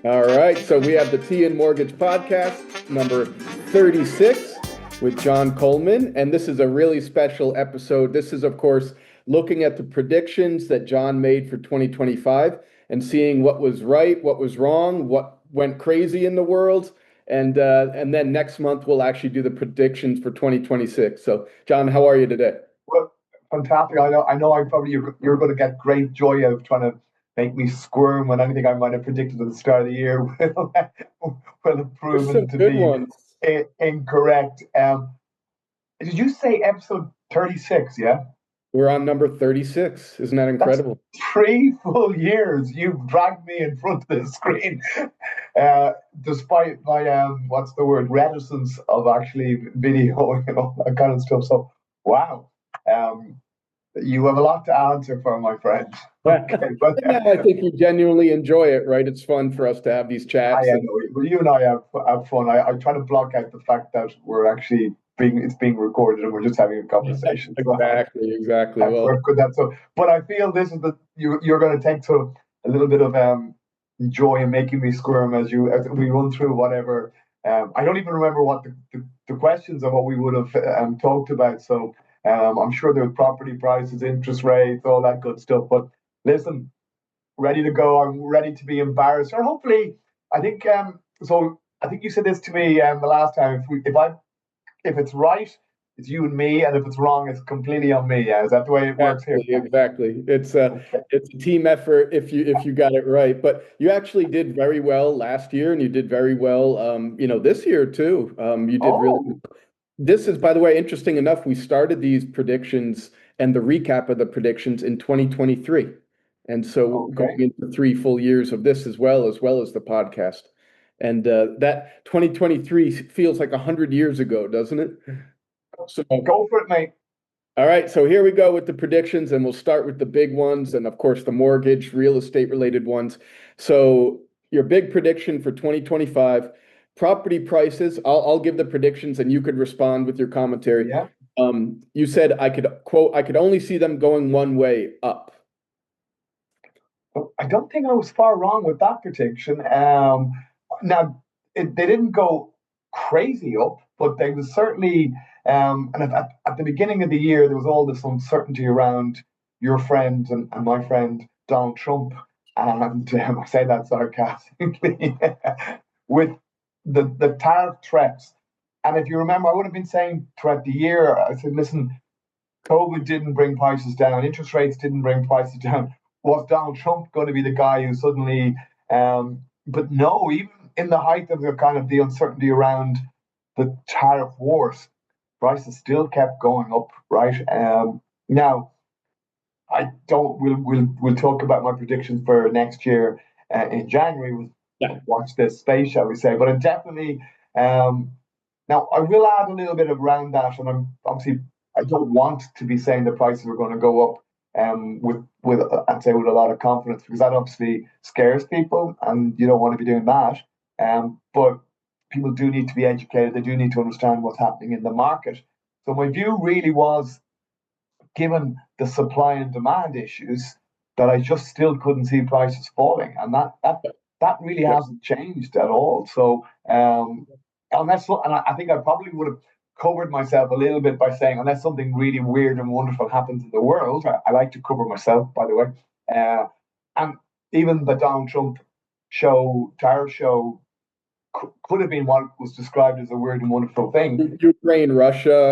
All right, so we have the Tea and Mortgage podcast, number 36, with John Coleman. And this is a really special episode. This is, of course, looking at the predictions that John made for 2025 and seeing what was right, what was wrong, what went crazy in the world. And then next month, we'll actually do the predictions for 2026. So, John, how are you today? Well, fantastic. I know. You're going to get great joy out of trying to make me squirm when anything I might have predicted at the start of the year will have There's some proven to good be ones. incorrect. Did you say episode 36? Yeah, We're on number 36. Isn't that that's incredible? 3 full years you've dragged me in front of the screen, uh, despite my what's the word, reticence of actually videoing and all that kind of stuff. So, wow. Um, You have a lot to answer for, my friend. Okay, but No, I think you genuinely enjoy it, right? It's fun for us to have these I chats and know well, you and I have fun. I try to block out the fact that we're actually being recorded and we're just having a conversation. So exactly. I've Well, worked with that. So, but I feel this is you're going to take to a little bit of joy in making me squirm as we run through whatever. I don't even remember what the questions of what we would have talked about. So I'm sure there was property prices, interest rates, all that good stuff. But listen, ready to go. I'm ready to be embarrassed, or hopefully, I think. So I think you said this to me the last time. If it's right, it's you and me, and if it's wrong, it's completely on me. Yeah, is that the way it works here? exactly. It's a team effort if you got it right. But you actually did very well last year, and you did very well, this year too. You did really. Oh, This is, by the way, interesting enough. We started these predictions and the recap of the predictions in 2023. And so going okay. into 3 full years of this as well as the podcast. And that 2023 feels like 100 years ago, doesn't it? So, Go for it, mate. all right. So here we go with the predictions, and we'll start with the big ones and, of course, the mortgage, real estate related ones. So your big prediction for 2025, property prices. I'll give the predictions and you could respond with your commentary. Yeah. You said I could quote, I could only see them going one way up. Well, I don't think I was far wrong with that prediction. Now, they didn't go crazy up, but they was certainly. And at the beginning of the year, there was all this uncertainty around your friend and my friend Donald Trump, and I say that sarcastically, with the tariff threats. And if you remember, I would have been saying throughout the year, I said, listen, COVID didn't bring prices down, interest rates didn't bring prices down. Was Donald Trump going to be the guy who suddenly? But no, even in the height of the kind of the uncertainty around the tariff wars, prices still kept going up. Right now, I don't. We'll talk about my predictions for next year in January. We'll Yeah. watch this space, shall we say? But it definitely. Um, Now I will add a little bit around that, and I'm obviously I don't want to be saying the prices are going to go up with I'd say with a lot of confidence, because that obviously scares people, and you don't want to be doing that. But people do need to be educated. They do need to understand what's happening in the market. So my view really was, given the supply and demand issues, that I just still couldn't see prices falling, and that really Yeah. hasn't changed at all. So and I think I probably would have covered myself a little bit by saying, unless something really weird and wonderful happens in the world. I like to cover myself, by the way. Uh, and even the Donald Trump tariff show, could have been what was described as a weird and wonderful thing. Ukraine, Russia,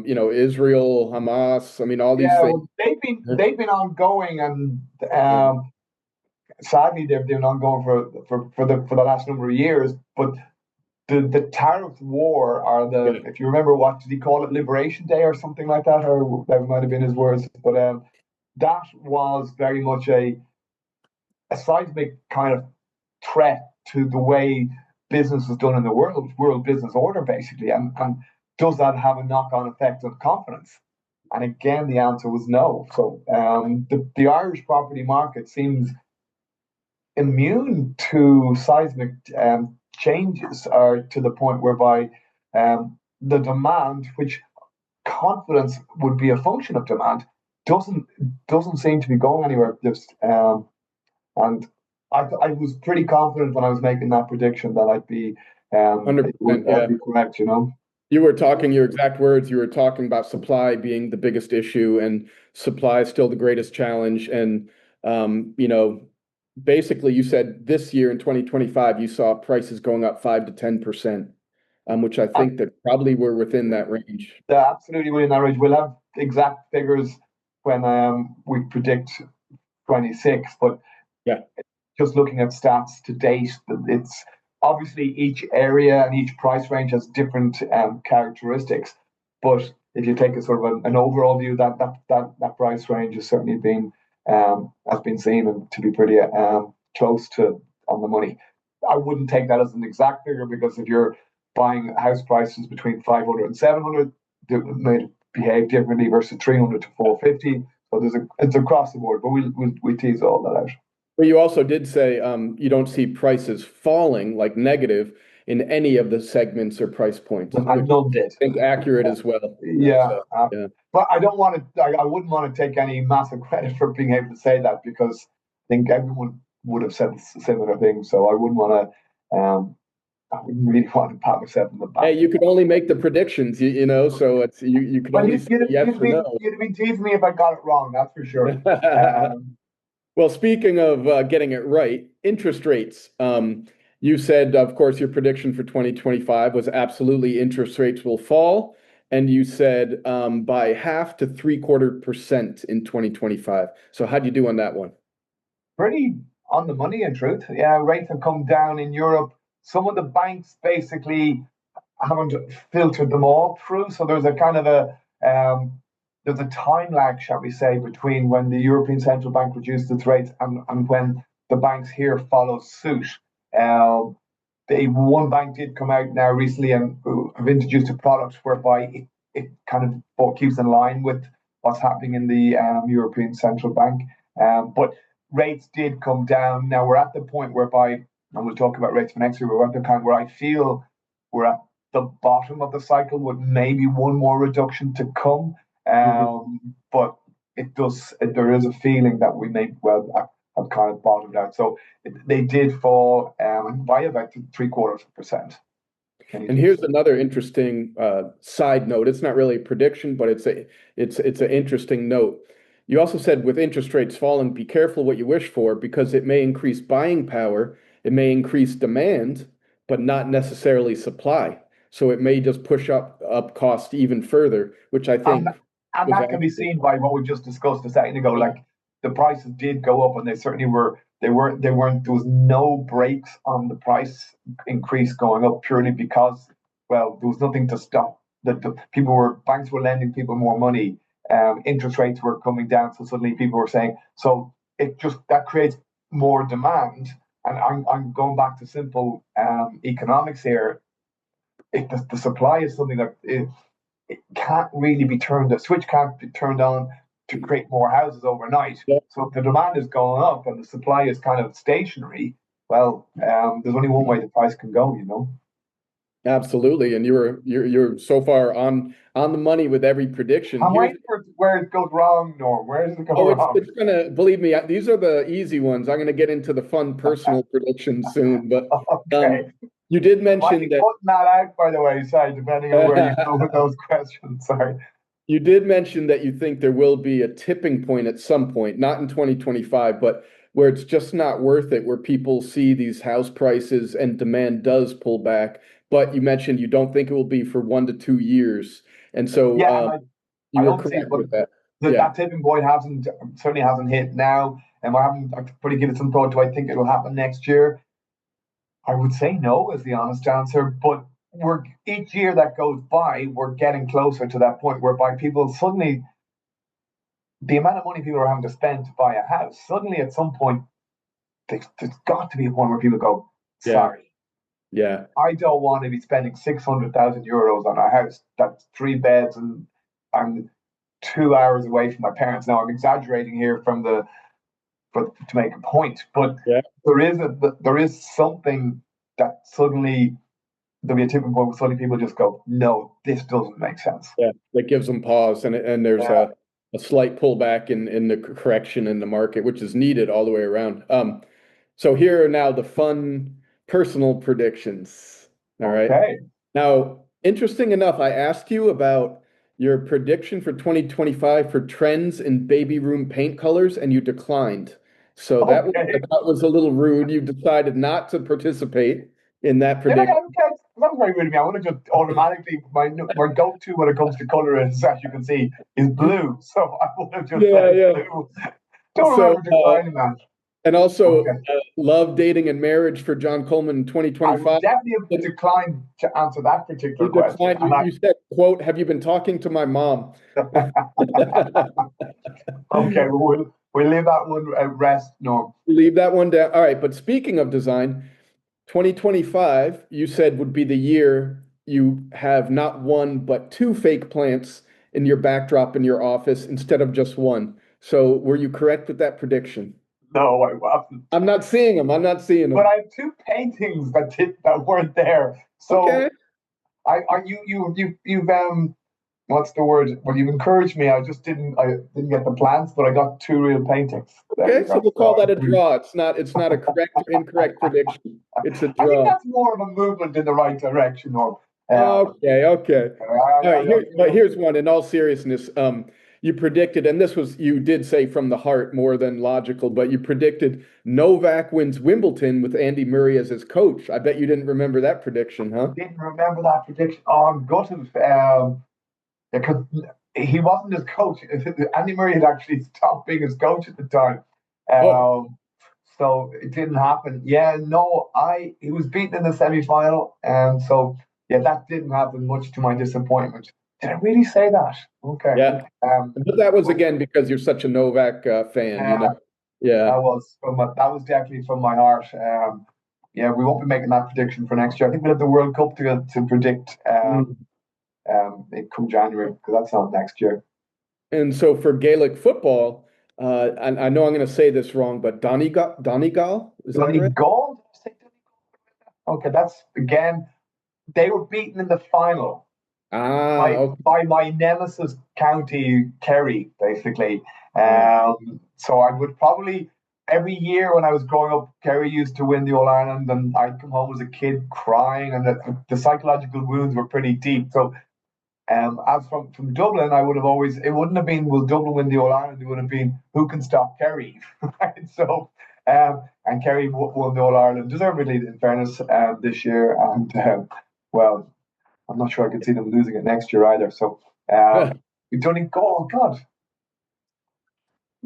Israel, Hamas. I mean, all these Yeah, things. well, they've been ongoing, and sadly they've been ongoing for the last number of years. But the tariff war, or Yeah. if you remember, what did he call it, Liberation Day or something like that, or that might have been his words. But that was very much a seismic kind of threat to the way business is done in the world business order, basically. And does that have a knock-on effect on confidence? And again, the answer was no. So the Irish property market seems immune to seismic changes, or to the point whereby the demand, which confidence would be a function of demand, doesn't doesn't seem to be going anywhere. And I was pretty confident when I was making that prediction that $100%. I'd Yeah. be correct, you know. You were talking your exact words. You were talking about supply being the biggest issue, and supply is still the greatest challenge. And you know, basically, you said this year in 2025, you saw prices going up 5 to 10%, which I think that probably we're within that range. They're absolutely within that range. We'll have exact figures when we predict 26, but Yeah. just looking at stats to date, it's obviously each area and each price range has different characteristics. But if you take a sort of an overall view, that price range has certainly been has been seen and to be pretty close to on the money. I wouldn't take that as an exact figure because if you're buying house prices between 500 and 700, they may behave differently versus 300 to 450. So it's across the board, but we tease all that out. But you also did say you don't see prices falling like negative in any of the segments or price points, And which none did. I think accurate as well. Yeah, So yeah. but I don't want to. I wouldn't want to take any massive credit for being able to say that because I think everyone would have said similar things. So I wouldn't want to. I wouldn't really want to pat myself on the Hey, back. you could only make the predictions, you know, so it's you could But only say yes or no. you'd be teasing me if I got it wrong. That's for sure. Um, Well, speaking of getting it right, interest rates. You said, of course, your prediction for 2025 was absolutely interest rates will fall. And you said by 0.5 to 0.75% in 2025. So how'd you do on that one? Pretty on the money, in truth. Yeah, rates have come down in Europe. Some of the banks basically haven't filtered them all through. So there's a kind of there's a time lag, shall we say, between when the European Central Bank reduced its rates and when the banks here follow suit. Um, one bank did come out now recently and have introduced a product whereby it kind of keeps in line with what's happening in the European Central Bank. But rates did come down. Now we're at the point whereby, and we'll talk about rates for next year, we're at the point where I feel we're at the bottom of the cycle with maybe one more reduction to come. But there is a feeling that we may well have kind of bottomed out. So they did fall by about 0.75%. And here's another interesting side note. It's not really a prediction, but it's an interesting note. You also said with interest rates falling, be careful what you wish for because it may increase buying power, it may increase demand, but not necessarily supply. So it may just push up cost even further, which I And, think and was that can be accurate. seen by what we just discussed a second ago. Yeah. Like the prices did go up, and they certainly were. They weren't. There was no brakes on the price increase going up purely because, well, there was nothing to stop. The people were banks were lending people more money. Interest rates were coming down, so suddenly people were saying. So it just that creates more demand. And I'm going back to simple economics here. The supply is something that it can't really be turned. The switch can't be turned on to create more houses overnight. Yeah. So if the demand is going up and the supply is kind of stationary, well, there's only one way the price can go. You know. Absolutely. And you're so far on the money with every prediction. I'm Here's waiting for where it goes wrong, Norm. Where does it go Oh, wrong? it's gonna believe me, these are the easy ones. I'm gonna get into the fun personal predictions soon, but Okay. you did I might mention be that cutting that out, by the way, sorry, depending on where you go with those questions. Sorry. you did mention that you think there will be a tipping point at some point, not in 2025, but where it's just not worth it, where people see these house prices and demand does pull back. But you mentioned you don't think it will be for 1 to 2 years. And so Yeah, and you I were don't see it, correct but with that. Yeah. that tipping point hasn't certainly hasn't hit now. And I've pretty given it some thought. Do I think it'll happen next year? I would say no is the honest answer, but we're each year that goes by, we're getting closer to that point whereby people suddenly the amount of money people are having to spend to buy a house, suddenly at some point there's got to be a point where people go, Yeah. sorry, Yeah. I don't want to be spending 600,000 euros on a house that's 3 beds and I'm 2 hours away from my parents. Now I'm exaggerating here to make a point, but Yeah. there is something that suddenly there'll be a tipping point where suddenly people just go, no, this doesn't make sense. Yeah, that gives them pause, and there's Yeah. a slight pullback in the correction in the market, which is needed all the way around. So here are now the fun personal predictions. All right. Okay. Now, interesting enough, I asked you about your prediction for 2025 for trends in baby room paint colors, and you declined. So I Okay. thought was a little rude. You decided not to participate in that Did I? prediction. Okay. That's very rude of me. I would have just automatically my go-to when it comes to color is, as you can see, is blue. So I would have just Yeah, said yeah. blue. Don't So, remember declining that. and also Okay. love, dating, and marriage for John Coleman in I would 2025. definitely have declined to answer that particular You question. declined. And You said, quote, have you been talking to my mom? okay, we'll leave that one at rest. No, Leave that one down. All right. But speaking of design, 2025, you said would be the year you have not one, but two fake plants in your backdrop in your office instead of just one. So were you correct with that prediction? no, I wasn't. I'm not seeing them. I'm not seeing But them. I have two paintings that weren't there. So Okay. you've what's the word? Well, you've encouraged me. I didn't get the plans, but I got two real paintings. There Okay. you So go. we'll So call that a draw. It's not a correct or incorrect prediction. It's a I think draw. that's more of a movement in the right direction. Or Okay, okay. All right, you know, here's one in all seriousness. You predicted, and this was you did say from the heart more than logical, but you predicted Novak wins Wimbledon with Andy Murray as his coach. I bet you didn't remember that prediction, huh? didn't remember that prediction. Oh, I'm gutted. Because he wasn't his coach. Andy Murray had actually stopped being his coach at the time. Oh, Um, so it didn't happen. Yeah, no, I he was beaten in the semi-final, and so yeah, that didn't happen. Much to my disappointment. Did I really say that? Okay. yeah. Um, But that was but again because you're such a Novak fan, you yeah, know? Yeah. that was definitely from my heart. Yeah, we won't be making that prediction for next year. I think we'll have the World Cup to predict Mm. come January because that's not next year. And so for Gaelic football, and I know I'm going to say this wrong, but Donegal, is that right? Donegal? Okay, that's again. They were beaten in the final Ah, okay. by my nemesis county Kerry, basically. Uh, So I would probably every year when I was growing up, Kerry used to win the All Ireland, and I'd come home as a kid crying, and the psychological wounds were pretty deep. So as from Dublin, I would have always it wouldn't have been will Dublin win the All Ireland? It would have been who can stop Kerry, right? So and Kerry won the All Ireland deservedly, in fairness, this year. And well, I'm not sure I could see them losing it next year either. So we've done it. Oh God,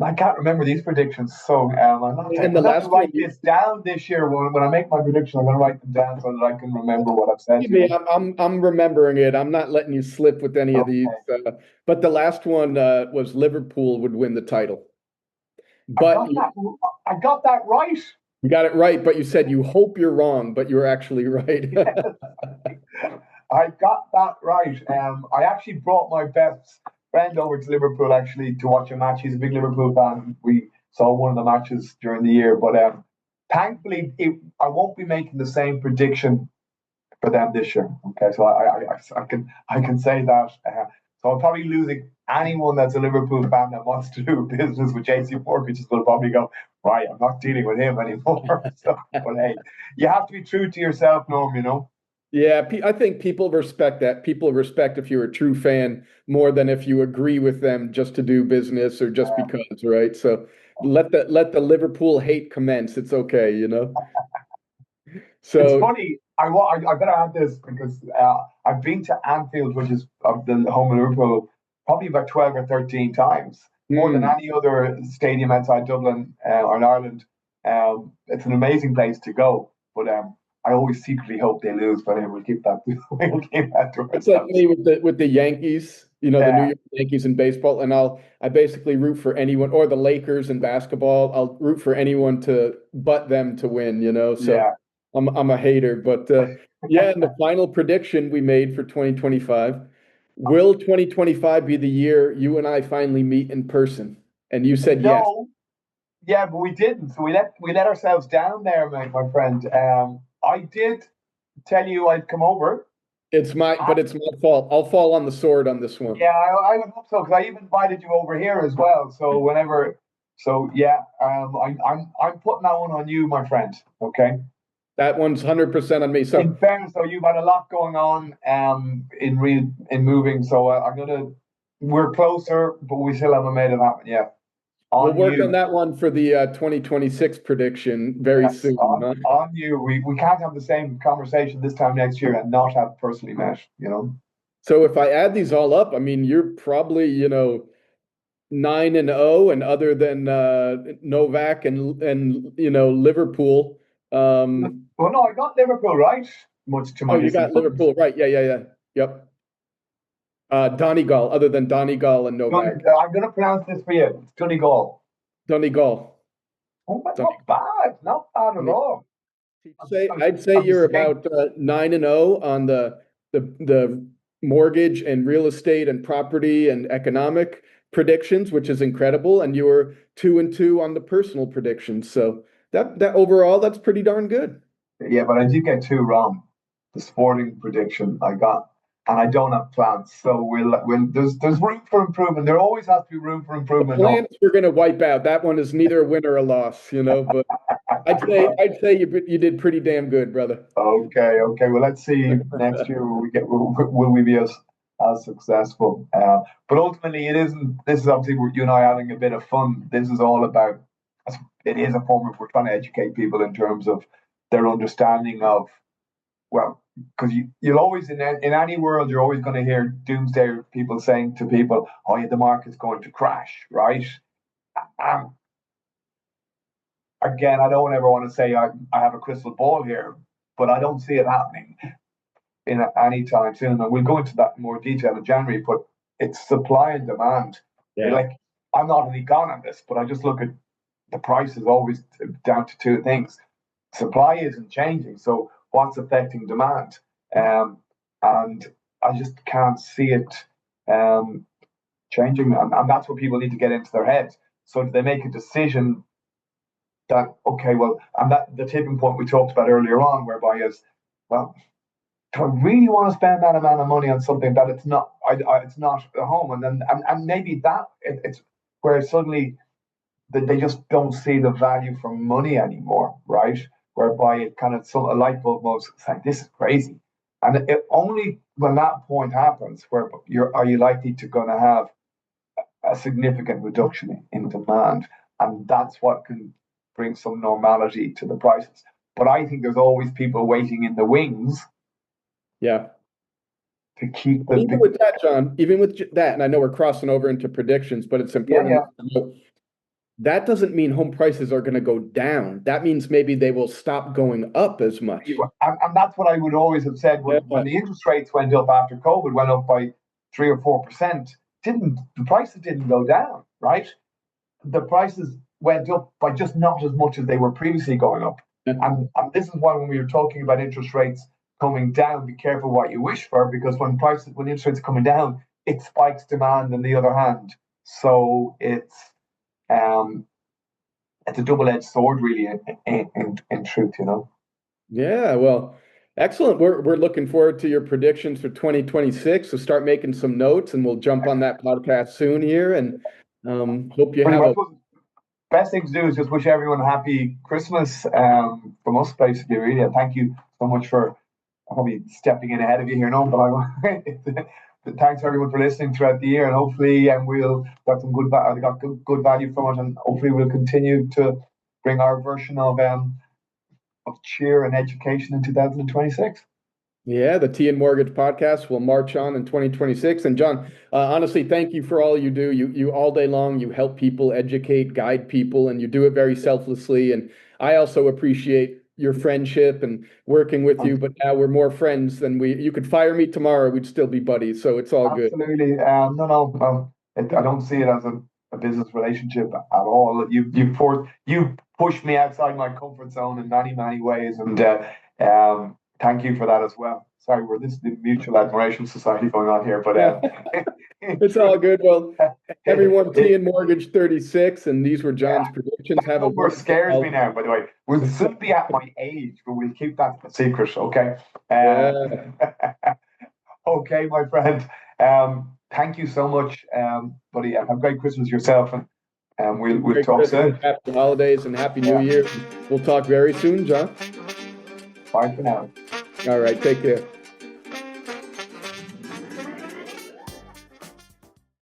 I can't remember these predictions. So I'm and the gonna have to last one, write this down this year. When I make my prediction, I'm gonna write them down so that I can remember what I've said. You maybe know. I'm remembering it. I'm not letting you slip with any of these. Okay. But the last one was Liverpool would win the title. I But got that. I got that right. you got it right. But you said you hope you're wrong, but you're actually right. I got that right. I actually brought my best friend over to Liverpool actually to watch a match. He's a big Liverpool fan. We saw one of the matches during the year, but thankfully, I won't be making the same prediction for them this year. Okay, so I can say that. So I'm probably losing anyone that's a Liverpool fan that wants to do business with JC Mortgages will probably go, right, I'm not dealing with him anymore. So, but hey, you have to be true to yourself, Norm, you know. Yeah, I think people respect that. People respect if you're a true fan more than if you agree with them just to do business or just Um, because, right? So let the Liverpool hate commence. It's okay, you know. it's So funny. I better add this because I've been to Anfield, which is of the home of Liverpool, probably about 12 or 13 times, more than hmm. any other stadium outside Dublin or in Ireland. It's an amazing place to go, but I always secretly hope they lose. But we'll keep that we'll keep that to It's like ourselves. me with the Yankees, the New Uh, York Yankees in baseball, and I basically root for anyone or the Lakers in basketball. I'll root for anyone to but them to win, So yeah. I'm a hater, but yeah, and the final prediction we made for 2025, will 2025 be the year you and I finally meet in person? And you said yes. No, yeah, but we didn't. So we let ourselves down there, my friend. I did tell you I'd come over. But it's my fault. I'll fall on the sword on this one. Yeah, I would hope so because I even invited you over here as well. So whenever, So yeah, I'm putting that one on you, my friend. Okay. That one's 100% on me. So In fairness, though, you've had a lot going on in moving, so I'm gonna we're closer, but we still haven't made it happen yet. we'll On work on you, that one for the 2026 prediction very yes, soon. Huh? on you. We can't have the same conversation this time next year and not have personally met. You know. So if I add these all up, I mean, you're probably, 9-0, and other than Novak and Liverpool. Well, no, I got Liverpool right, much to Oh, my you got disappointment. Liverpool, right? Yeah, yeah, yeah. Yep. Donegal, other than Donegal and Novak. I'm going to pronounce this for you. It's Donegal. Donegal. Oh, but Donegal. not bad at all. I'd say I'm you're escaped. about 9-0 on the mortgage and real estate and property and economic predictions, which is incredible. And you were 2-2 on the personal predictions. So that overall, that's pretty darn good. Yeah, but I did get two wrong. The sporting prediction I got, and I don't have plans. So we'll there's room for improvement. There always has to be room for The improvement. No. plans we're going to wipe out. That one is neither a win or a loss, but I'd say you did pretty damn good, brother. Okay, okay. Well, let's see next year will we be as successful. But ultimately, it isn't. This is obviously you and I having a bit of fun. This is all about. It is a form of we're trying to educate people in terms of their understanding of well, because you'll always in any world you're always going to hear doomsday people saying to people, "Oh yeah, the market's going to crash," right? Um, Again, I don't ever want to say I have a crystal ball here, but I don't see it happening in any time soon. And we'll go into that in more detail in January, but it's supply and demand. Yeah. Like, I'm not an economist, but I just look at the price is always down to two things. Supply isn't changing. So what's affecting demand? And I just can't see it changing. And that's what people need to get into their heads. So they make a decision that, okay, well, and that the tipping point we talked about earlier on, whereby is, well, do I really want to spend that amount of money on something that it's not at home, and then and maybe it's where suddenly they just don't see the value for money anymore, right? Whereby it kind of a light bulb goes, it's like this is crazy, and it only when that point happens where are you likely to going to have a significant reduction in demand, and that's what can bring some normality to the prices. But I think there's always people waiting in the wings Yeah. to keep And even with that, John, even with that, and I know we're crossing over into predictions, but it's yeah, important yeah. to note, that doesn't mean home prices are going to go down. That means maybe they will stop going up as much. And that's what I would always have said when Yeah. the interest rates went up after COVID, went up by 3 or 4%. Didn't the prices didn't go down, right? The prices went up by just not as much as they were previously going up. And this is why when we were talking about interest rates coming down, be careful what you wish for, because when interest rates are coming down, it spikes demand on the other hand. So um it's a double-edged sword, really, in truth, you know. Yeah, well, excellent. We're looking forward to your predictions for 2026. So start making some notes, and we'll jump on that podcast soon here. And hope you Pretty have much. a Best thing to do is just wish everyone a happy Christmas from us, basically, really. And thank you so much for probably stepping in ahead of you here, no, but thanks everyone for listening throughout the year, and hopefully we'll got some good value from it, and hopefully we'll continue to bring our version of cheer and education in 2026. Yeah, the Tea and Mortgage podcast will march on in 2026. And John, honestly, thank you for all you do. You all day long, you help people, educate, guide people, and you do it very selflessly. And I also appreciate your friendship and working with you. But now we're more friends than you could fire me tomorrow, we'd still be buddies. So it's all good. Absolutely. No. I don't see it as a business relationship at all. You pushed me outside my comfort zone in many ways, and thank you for that as well. Sorry, this is the Mutual Admiration Society going on here, but It's all good. Well, everyone, Tea it, and Mortgage 36, and these were John's predictions. Have a number wonderful scares me holiday. now, by the way. We'll soon be at my age, but we'll keep that a secret, okay? Yeah. Okay, my friend. Thank you so much, buddy. Have a great Christmas yourself, and And we'll Merry talk Christmas, soon. happy holidays, and Happy New Yeah. Year. We'll talk very soon, John. Bye for now. All right, take care.